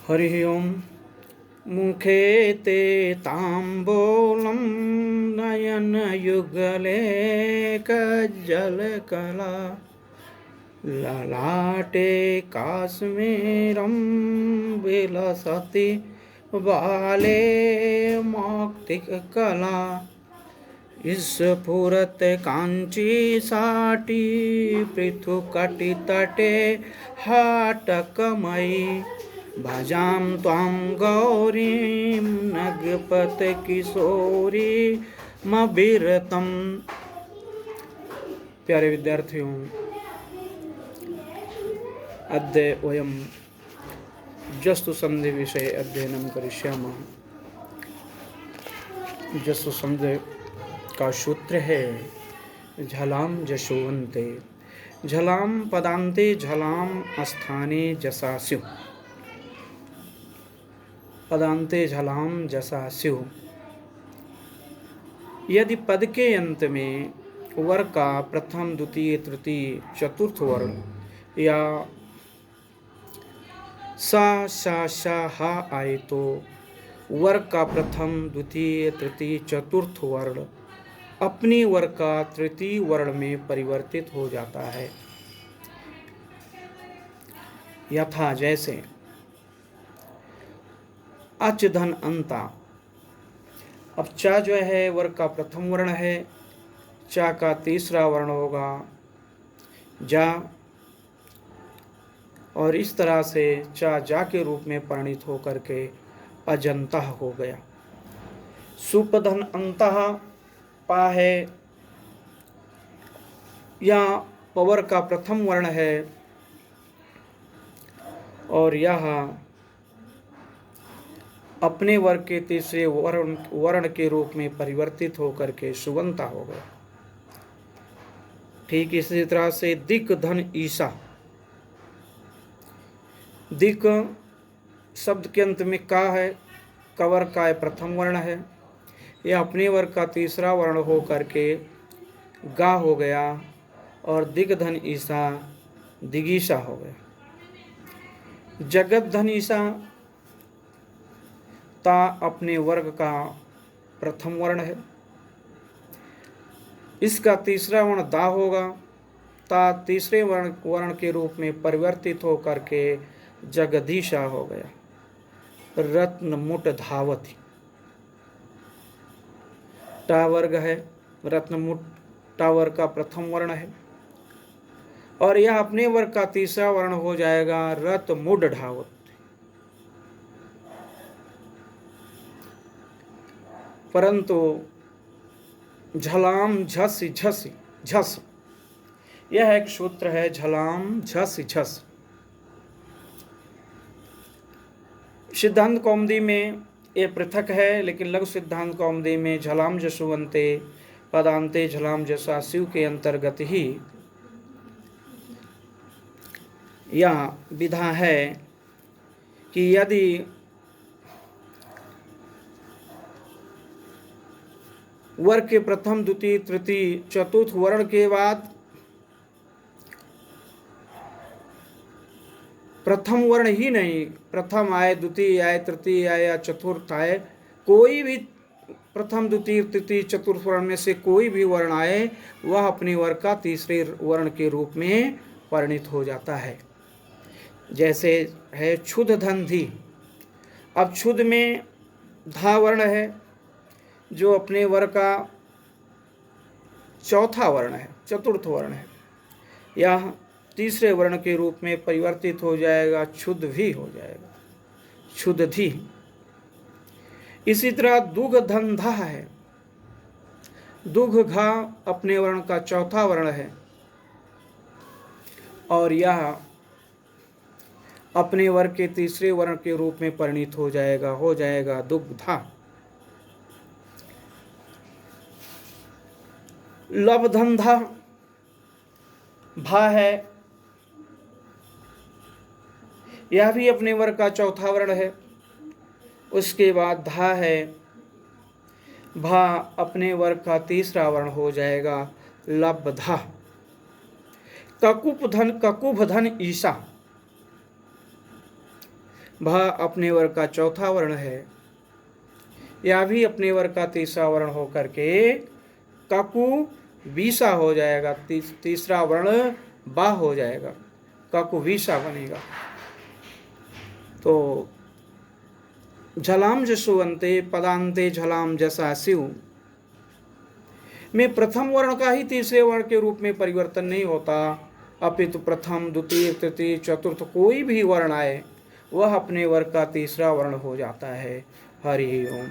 हरि ओम। मुखे ते तांबूलं नयनयुगले कज्जलकला ललाटे काश्मीरं विलसति बाले मौक्तिककला स्फुरत कांची साटी पृथुकटितटे हाटकमयी भजाम त्वां गौरीं नगपत किशोरी मबिरतम। प्यारे विद्यार्थियों, अद्य वयं जस्तु संधि विषय अध्ययनं करिष्यामः। जस्तु संधि का सूत्र है झलाम जशोवन्ते। झलाम पदान्ते झलाम स्थाने जसा स्युः। पदान्ते झलाम जसा स्युः। यदि पद के अंत में वर्ग का प्रथम द्वितीय तृतीय चतुर्थ वर्ण या सा शा शा हा आए तो वर्ग का प्रथम द्वितीय तृतीय चतुर्थ वर्ण अपनी वर्ग का तृतीय वर्ण में परिवर्तित हो जाता है। यथा जैसे अच धन अंता। अब चा जो है वर्ग का प्रथम वर्ण है, चा का तीसरा वर्ण होगा जा, और इस तरह से चा जा के रूप में परिणित होकर के अजंतः हो गया। सुपधन अंतः पा है, या पवर का प्रथम वर्ण है और यह अपने वर्ग के तीसरे वर्ण के रूप में परिवर्तित होकर के सुगंता हो गया। ठीक इसी तरह से दिक धन ईसा। दिक शब्द के अंत में का है, कवर का प्रथम वर्ण है, यह अपने वर्ग का तीसरा वर्ण हो करके गा हो गया और दिग्धन ईसा दिगीसा हो गया। जगत धन ईसा ता अपने वर्ग का प्रथम वर्ण है, इसका तीसरा वर्ण दा होगा, ता तीसरे वर्ण के रूप में परिवर्तित होकर के जगदीशा हो गया। रत्न मुट धावती। टा वर्ग है, रत्न मुट टा वर्ग का प्रथम वर्ण है और यह अपने वर्ग का तीसरा वर्ण हो जाएगा रत मुड ढावत। परंतु झलाम झस झस झस, यह एक सूत्र है झलाम झस झस। सिद्धांत कौमुदी में ये पृथक है, लेकिन लघु सिद्धांत कौमुदी में झलाम जसुवंते पदांते झलाम जसा शिव के अंतर्गत ही यह विधा है कि यदि वर्ग के प्रथम द्वितीय तृतीय चतुर्थ वर्ण के बाद प्रथम वर्ण ही नहीं, प्रथम आए, द्वितीय आए, तृतीय आए या चतुर्थ आए, कोई भी प्रथम द्वितीय तृतीय चतुर्थ वर्ण में से कोई भी वर्ण आए, वह अपने वर्ग का तीसरे वर्ण के रूप में परिणित हो जाता है। जैसे है क्षुध धन धी। अब क्षुध में धा वर्ण है जो अपने वर्ग का चौथा वर्ण है, चतुर्थ वर्ण है, यह तीसरे वर्ण के रूप में परिवर्तित हो जाएगा, क्षुध भी हो जाएगा, क्षुधि। इसी तरह दुघ धन धा है। दुघ घा अपने वर्ण का चौथा वर्ण है और यह अपने वर्ग के तीसरे वर्ण के रूप में परिणित हो जाएगा दुग्धा। लब धंधा भा है, यह भी अपने वर्ग का चौथा वर्ण है। उसके बाद धा है, भा अपने वर्ग का तीसरा वर्ण हो जाएगा लब्धा। ककुभ धन ईसा। वह अपने वर्ग का चौथा वर्ण है। यह भी अपने वर्ग का तीसरा वर्ण होकर के काकू वीसा हो जाएगा। तीसरा वर्ण बा हो जाएगा, काकू वीसा बनेगा। तो झलाम जसुवंते पदांते झलाम जसा शिव में प्रथम वर्ण का ही तीसरे वर्ण के रूप में परिवर्तन नहीं होता, अपितु प्रथम द्वितीय तृतीय चतुर्थ कोई भी वर्ण आए वह अपने वर्ग का तीसरा वर्ण हो जाता है। हरि ओम।